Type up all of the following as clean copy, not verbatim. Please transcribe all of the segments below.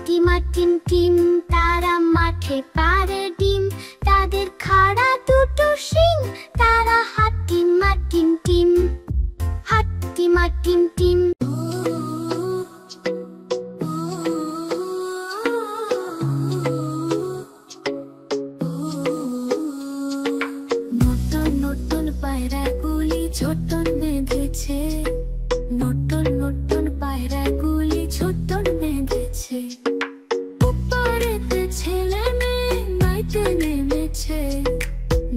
হাট্টিমা team team, তারা মাঠে পারে ডিম, তাদের খাড়া দুটো শিং, তারা হাট্টিমা টিম টিম, হাট্টিমা টিম টিম। নতুন নতুন পায়রাগুলি ছোটন বেঁধেছে, নতুন নতুন পায়রাগুলি ছোটন বেঁধেছে। উপরেতে ছেলে মেয়ে নাইতে নেমেছে,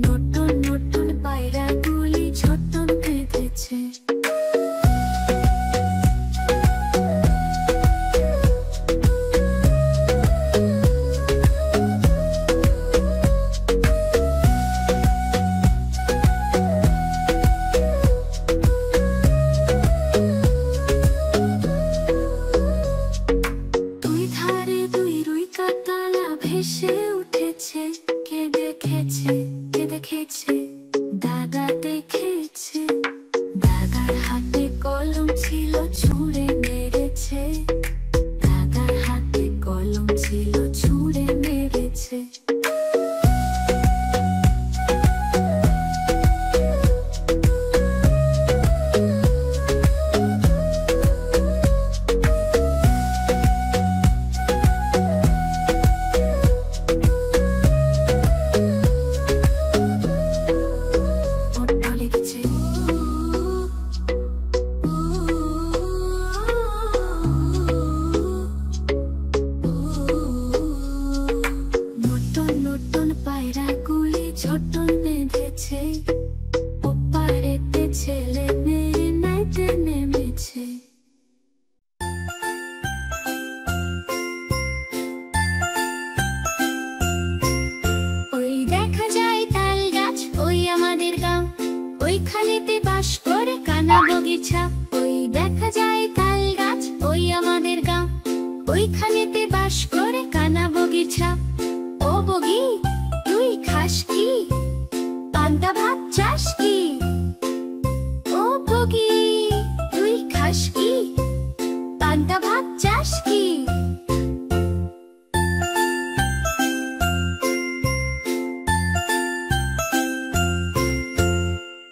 নতুন নতুন পায়রাগুলি ছোটন বেঁধেছে। ভেসে উঠেছে, কে দেখেছে, কে দেখেছে, দাদা দেখেছে। দাদার হাতে কলম ছিল, ছুঁড়ে মেরেছে, দাদার হাতে কলম ছিল, ছুঁড়ে মেরেছে। পায়রাগুলি ছোটন বেঁধেছে, ওপারেতে ছেলে মেয়ে নাইতে নেমেছে। ওই দেখা যায় তাল গাছ, ওই আমাদের গাঁও, ওইখানেতে বাস করে কানা বগিচা। ওই দেখা যায় তাল গাছ, ওই আমাদের গাঁও, ওইখানেতে বাস করে কানা বগিচা। ও বগি, তুই খাস কি? পান্তা ভাত চাস কি? ও বগি, তুই খাস কি? পান্তা ভাত চাস কি?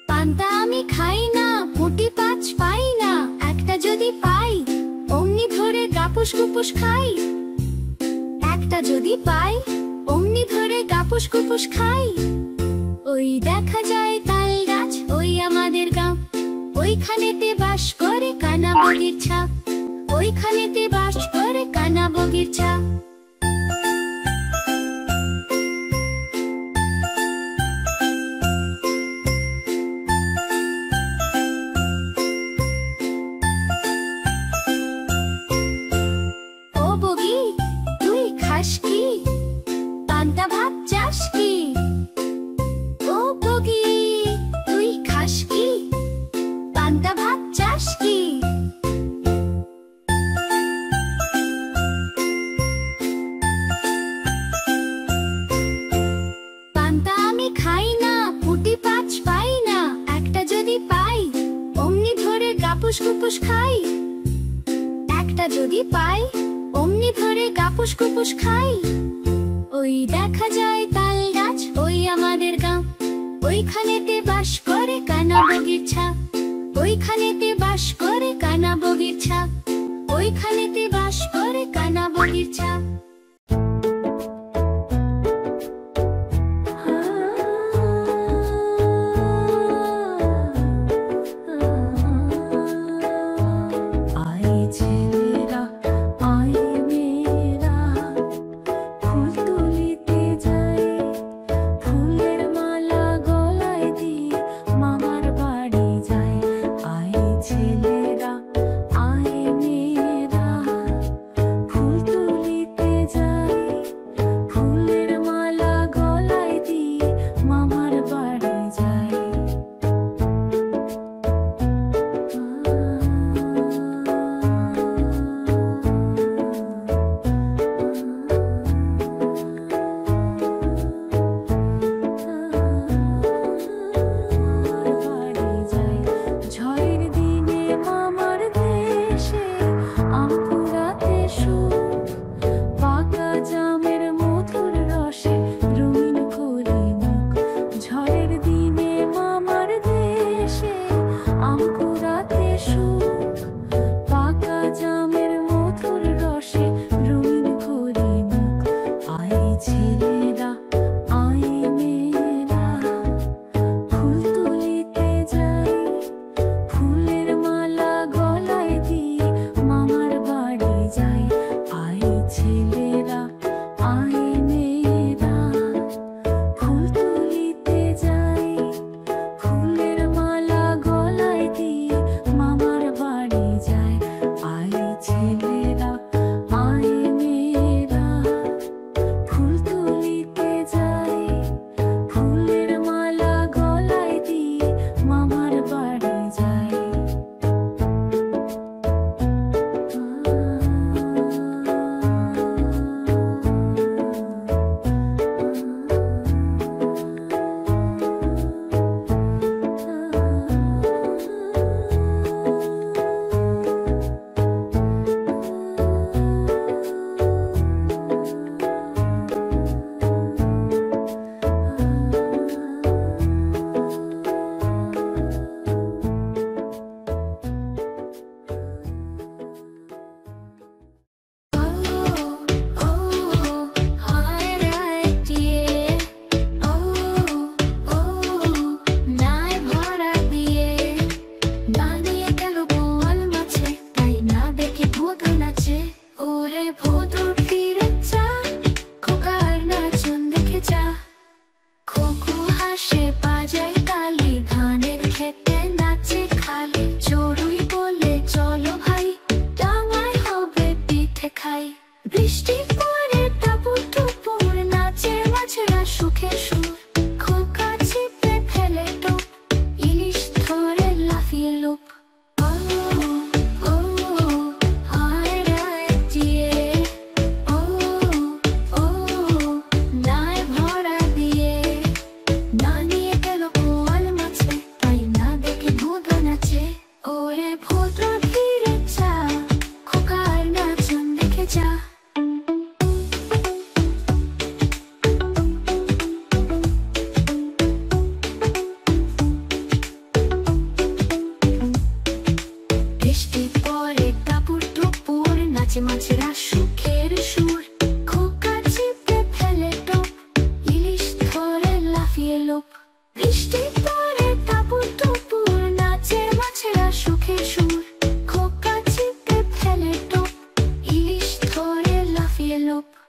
পান্তা আমি খাই না, পুঁটি পাঁচ পাই না, একটা যদি পাই অমনি ধরে গাপুস গুপুস খাই। একটা যদি পাই অমনি ধরে গাপুস গুপুস খাই। ওই দেখা যায় তাল গাছ, ওই আমাদের গাঁও, ওইখানেতে বাস করে কানা বগিচা, ওইখানেতে বাস করে কানা বগিচা। ও বগি, তুই খাস কি? পান্তা ভাত চাস কি? ও বগি, তুই খাস কি? পান্তা ভাত চাস কি? পান্তা আমি খাই না, পুঁটি পাঁচ পাই না, একটা যদি পাই অমনি ধরে গাপুস গুপুস খাই। একটা যদি পাই অমনি ধরে গাপুস গুপুস খাই। ওই দেখা যায় তাল গাছ, ওই আমাদের গাঁও, ওইখানেতে বাস করে কানা বগিচা, ওইখানেতে বাস করে কানা বগিচা, ওইখানেতে বাস করে কানা বগিচা। ছেলেরা আয় মেয়েরা, ফুল তুলিতে রূপ।